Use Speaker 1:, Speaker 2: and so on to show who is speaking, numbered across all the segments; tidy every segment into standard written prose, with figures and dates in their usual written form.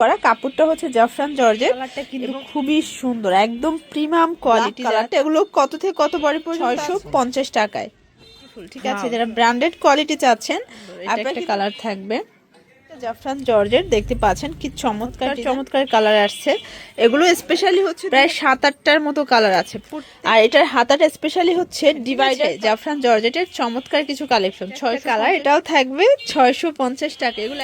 Speaker 1: করা, কাপড়টা হচ্ছে জাফরান জর্জেট, কালারটা কিন্তু খুবই সুন্দর, একদম প্রিমিয়াম কোয়ালিটি কালারটা। এগুলো কত থেকে কত বডি পর্যন্ত? 650 টাকায়। ঠিক আছে, যারা ব্র্যান্ডেড কোয়ালিটি চাচ্ছেন আপনার কালার থাকবে জাফরান জর্জেট, দেখতে পাচ্ছেন কি চমৎকার চমৎকার কালার আসছে। এগুলো স্পেশালি হচ্ছে প্রায় 7-8টার মতো কালার আছে, আর এটার হাতাটা স্পেশালি হচ্ছে ডিভাইডার জাফরান জর্জেটের চমৎকার কিছু কালেকশন। 6 কালার, এটাও থাকবে 650 টাকা। এগুলো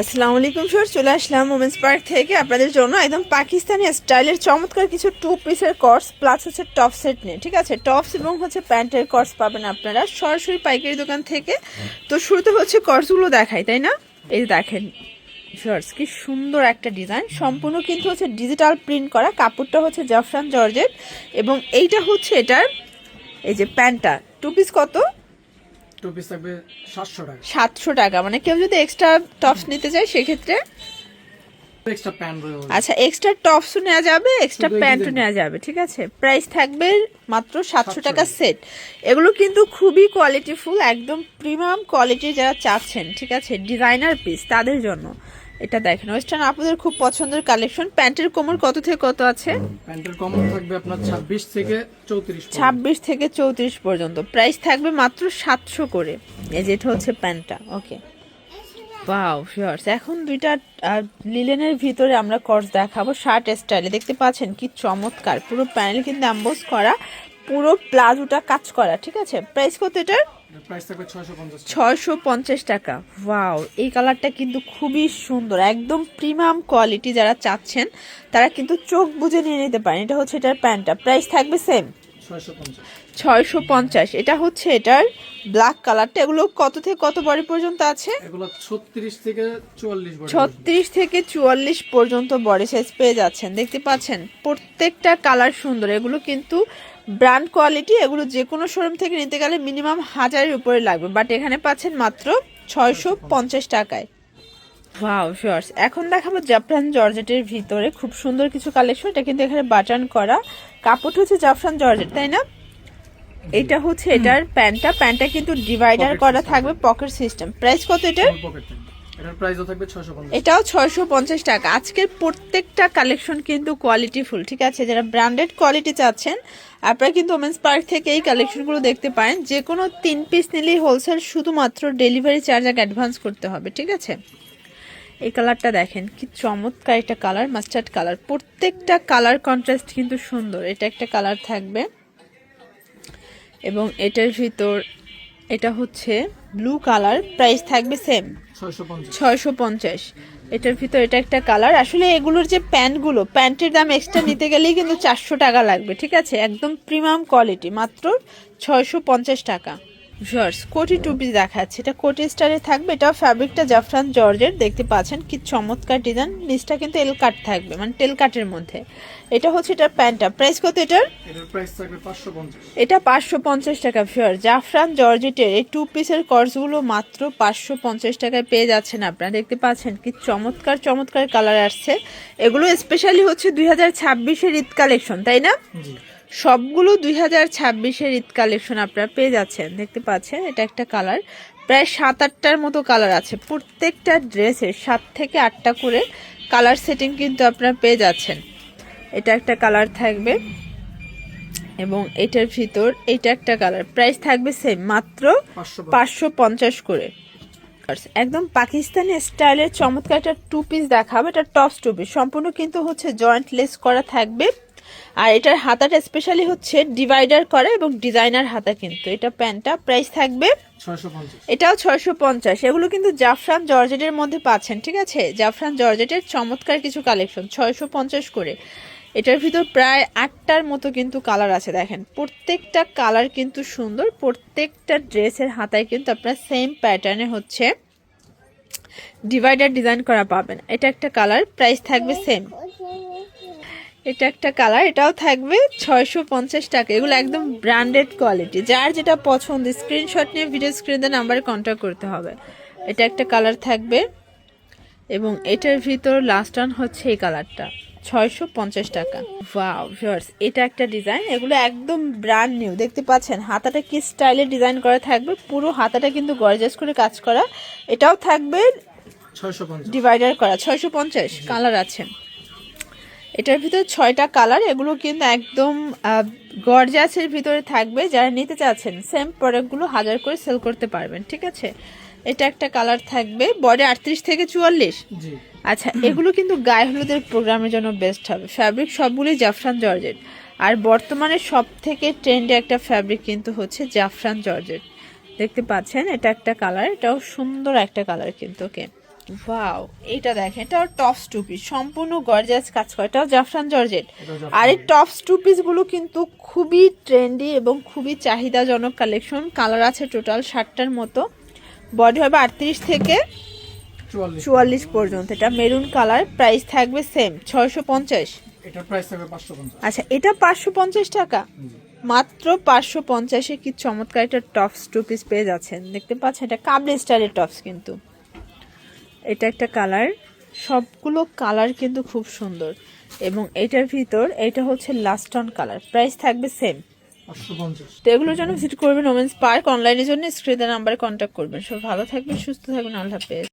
Speaker 1: আসসালামু আলাইকুম স্যার, চলে আসলাম ওমেন্স পার্ক থেকে আপনাদের জন্য একদম পাকিস্তানি স্টাইলের চমৎকার কিছু 2 পিসের কর্স প্লাস হচ্ছে টপ সেট নিয়ে। ঠিক আছে, টপস এবং হচ্ছে প্যান্টের কর্স পাবেন আপনারা সরাসরি পাইকারি দোকান থেকে। তো শুরুতে হচ্ছে কর্সগুলো দেখাই, তাই না? এই দেখেন শর্টস, কি সুন্দর একটা ডিজাইন, সম্পূর্ণ কিন্তু হচ্ছে ডিজিটাল প্রিন্ট করা, কাপড়টা হচ্ছে জাফরান জর্জেট এবং এইটা হচ্ছে এটার এই যে প্যান্টটা। 2 পিস কত?
Speaker 2: 2 পিস থাকবে 700 টাকা।
Speaker 1: 700 টাকা, মানে কেউ যদি এক্সট্রা টপস নিতে চায় সেক্ষেত্রে
Speaker 2: এক্সট্রা প্যান্ট রয়েছে।
Speaker 1: আচ্ছা, এক্সট্রা টপসও নেওয়া যাবে, এক্সট্রা প্যান্টও নেওয়া যাবে। ঠিক আছে, প্রাইস থাকবে মাত্র 700 টাকা সেট। এগুলো কিন্তু খুবই কোয়ালিটিফুল, একদম প্রিমিয়াম কোয়ালিটির যারা চাচ্ছেন, ঠিক আছে, ডিজাইনার পিস তাদের জন্য। এটা দেখেন ওয়েস্টার্ন আপনাদের খুব পছন্দের কালেকশন। প্যান্টের কোমর কত থেকে কত আছে?
Speaker 2: প্যান্টের কোমর থাকবে আপনার 26 থেকে 34।
Speaker 1: 26 থেকে 34 পর্যন্ত। প্রাইস থাকবে মাত্র 700 করে। এই যে এটা হচ্ছে প্যান্টটা। ওকে, ওয়াও ভিউয়ার্স, এখন দুইটা লিলেনের ভিতরে আমরা কর্স দেখাবো শার্ট স্টাইলে। দেখতে পাচ্ছেন কি চমৎকার, পুরো প্যানেল কিন্তু এমবোস করা, পুরো প্লাজোটা কাজ করা। ঠিক আছে, প্রাইস কত এটার?
Speaker 2: প্রাইস থাকবে 650 টাকা।
Speaker 1: 650 টাকা। ওয়াও, এই কালারটা কিন্তু খুবই সুন্দর, একদম প্রিমিয়াম কোয়ালিটি যারা চাচ্ছেন তারা কিন্তু চোখ বুজে নিয়ে নিতে পারেন। এটা হচ্ছে এটার প্যান্টটা, প্রাইস থাকবে সেম 650। এটা হচ্ছে এটার ব্ল্যাক কালারটা। এগুলো কত থেকে কত বডি পর্যন্ত আছে?
Speaker 2: এগুলো 36 থেকে 44 বডি।
Speaker 1: 36 থেকে 44 পর্যন্ত বডি সাইজ পেয়ে যাচ্ছেন। দেখতে পাচ্ছেন প্রত্যেকটা কালার সুন্দর। এগুলো কিন্তু ব্র্যান্ড কোয়ালিটি, এগুলো যে কোনো শোরুম থেকে নিতে গেলে মিনিমাম 1000-এর উপরে লাগবে, বাট এখানে পাচ্ছেন মাত্র 650 টাকায়। ওয়াও ভিউয়ার্স, এখন দেখাবো জাফরান জর্জেটের ভিতরে খুব সুন্দর কিছু কালেকশন। এটা কিন্তু এখানে বাটন করা, কাপড় হচ্ছে জাফরান জর্জেট, তাই না? এটা হচ্ছে এটার প্যান্টটা, প্যান্টটা কিন্তু ডিভাইডার করা থাকবে, পকেট সিস্টেম। প্রাইস কত এটার?
Speaker 2: এটার প্রাইসও থাকবে 650।
Speaker 1: এটাও 650 টাকা। আজকের প্রত্যেকটা কালেকশন কিন্তু কোয়ালিটিফুল। ঠিক আছে, যারা ব্র্যান্ডেড কোয়ালিটি চাচ্ছেন আপনারা কিন্তু ওমেন্স পার্ক থেকে এই কালেকশনগুলো দেখতে পারেন। যে কোনো 3 পিস নিলেই হোলসেল, শুধুমাত্র ডেলিভারি চার্জ আগে অ্যাডভান্স করতে হবে। ঠিক আছে, এই কালারটা দেখেন কি চমৎকার একটা কালার, মাস্টার্ড কালার। প্রত্যেকটা কালার কন্ট্রাস্ট কিন্তু সুন্দর। এটা একটা কালার থাকবে এবং এটার ভিতর এটা হচ্ছে ব্লু কালার, প্রাইস থাকবে সেম 650। এটার ভিতর এটা একটা কালার। আসলে এগুলোর যে প্যান্টগুলো, প্যান্টের দাম এক্সট্রা নিতে গেলেই কিন্তু 400 টাকা লাগবে। ঠিক আছে, একদম প্রিমিয়াম কোয়ালিটি, মাত্র 650 টাকা। ভিউয়ার্স, কোটি 2 পিস দেখাচ্ছে, এটা কোটি স্টাইলে থাকবে। এটা ফ্যাব্রিকটা জাফরান জর্জেট, দেখতে পাচ্ছেন কি চমৎকার ডিজাইন। নিচটা কিন্তু এল কাট থাকবে, মানে টেল কাটের মধ্যে। এটা হচ্ছে এটার প্যান্টটা, প্রাইস কত এটার?
Speaker 2: এটার প্রাইস থাকবে 550।
Speaker 1: এটা 550 টাকা। ভিউয়ার, জাফরান জর্জেটের এই 2 পিসের কর্সগুলো মাত্র 550 টাকায় পেয়ে যাচ্ছেন আপনারা। দেখতে পাচ্ছেন কি চমৎকার চমৎকার কালার আসছে। এগুলো স্পেশালি হচ্ছে 2026-এর ঈদ কালেকশন, তাই না? সবগুলো 2026-এর ঈদ কালেকশন আপনারা পেয়ে যাচ্ছেন। দেখতে পাচ্ছেন এটা একটা কালার, প্রায় 7-8টার মতো কালার আছে। প্রত্যেকটা ড্রেসের 7 থেকে 8টা করে কালার সেটিং কিন্তু আপনারা পেয়ে যাচ্ছেন। এটা একটা কালার থাকবে এবং এটার ভিতর এটা একটা কালার, প্রাইস থাকবে সেম মাত্র 550 করে। একদম পাকিস্তানি স্টাইলের চমৎকার একটা 2 পিস দেখাবো। এটা টপস 2 পিস, সম্পূর্ণ কিন্তু হচ্ছে জয়েন্ট লেস করা থাকবে, আর এটার হাতাটা স্পেশালি হচ্ছে ডিভাইডার করা এবং ডিজাইনার হাতা কিন্তু। এটা প্যান্টটা, প্রাইস থাকবে
Speaker 2: 650।
Speaker 1: এটাও 650। এগুলো কিন্তু জাফরান জর্জেটের মধ্যে পাচ্ছেন। ঠিক আছে, জাফরান জর্জেটের চমৎকার কিছু কালেকশন 650 করে। এটার ভিতর প্রায় 8টার মতো কিন্তু কালার আছে। দেখেন প্রত্যেকটা কালার কিন্তু সুন্দর। প্রত্যেকটা ড্রেসের হাতায় কিন্তু আপনার সেম প্যাটার্নে হচ্ছে ডিভাইডার ডিজাইন করা পাবেন। এটা একটা কালার, প্রাইস থাকবে সেম। এটা একটা কালার, এটাও থাকবে 650 টাকা। এগুলো একদম ব্র্যান্ডেড কোয়ালিটি। যার যেটা পছন্দ স্ক্রিনশট নিয়ে ভিডিও স্ক্রিনে নাম্বারে কন্ট্যাক্ট করতে হবে। এটা একটা কালার থাকবে এবং এটার ভিতর লাস্ট ওয়ান হচ্ছে এই কালারটা, 650 টাকা। ওয়াও ভিউয়ার্স, এটা একটা ডিজাইন। এগুলো একদম ব্র্যান্ড নিউ। দেখতে পাচ্ছেন হাতাটা কি স্টাইলে ডিজাইন করা থাকবে, পুরো হাতাটা কিন্তু গর্জিয়াস করে কাজ করা। এটাও থাকবে
Speaker 2: 650
Speaker 1: ডিভাইডার করা 650 কালার আছে এটার ভিতরে 6টা কালার এগুলো কিন্তু একদম গর্জাসের ভিতরে থাকবে যারা নিতে চাচ্ছেন সেম প্রোডাক্টগুলো 1000 করে সেল করতে পারবেন ঠিক আছে এটা একটা কালার থাকবে বডি 38 থেকে 44
Speaker 2: জি
Speaker 1: আচ্ছা এগুলো কিন্তু গায়ে হলুদের প্রোগ্রামের জন্য বেস্ট হবে ফ্যাব্রিক সবগুলোই জাফরান জর্জেট আর বর্তমানে সব থেকে ট্রেন্ডে একটা ফ্যাব্রিক কিন্তু হচ্ছে জাফরান জর্জেট দেখতে পাচ্ছেন এটা একটা কালার এটাও সুন্দর একটা কালার কিন্তু ওকে ওয়াও এটা দেখেন এটাও টপস টু পিস সম্পূর্ণ গর্জিয়াস কাজ করা এটাও জাফরান জর্জেট আর এই টপস টু পিস গুলো কিন্তু খুবই ট্রেন্ডি এবং খুবই চাহিদাজনক কালেকশন কালার আছে টোটাল 60টার মতো বডি হবে 38 থেকে 44 পর্যন্ত এটা মেরুন কালার প্রাইস থাকবে সেম 650
Speaker 2: এটার প্রাইস থাকবে 550
Speaker 1: আচ্ছা এটা 550 টাকা মাত্র 550 এ কি চমৎকার একটা টপস টু পিস পেয়ে যাচ্ছেন দেখতে পাচ্ছেন এটা কাবলি স্টাইলের টপস কিন্তু এটা একটা কালার সবগুলো কালার কিন্তু খুব সুন্দর এবং এটার ভিতর এটা হচ্ছে লাস্ট অন কালার প্রাইস থাকবে সেম
Speaker 2: 550
Speaker 1: তো এগুলোর জন্য ভিজিট করবেন ওমেন্স পার্ক অনলাইনের জন্য স্ক্রিনের নাম্বারে কন্ট্যাক্ট করবেন সব ভালো থাকবেন সুস্থ থাকবেন আল্লাহ হাফেজ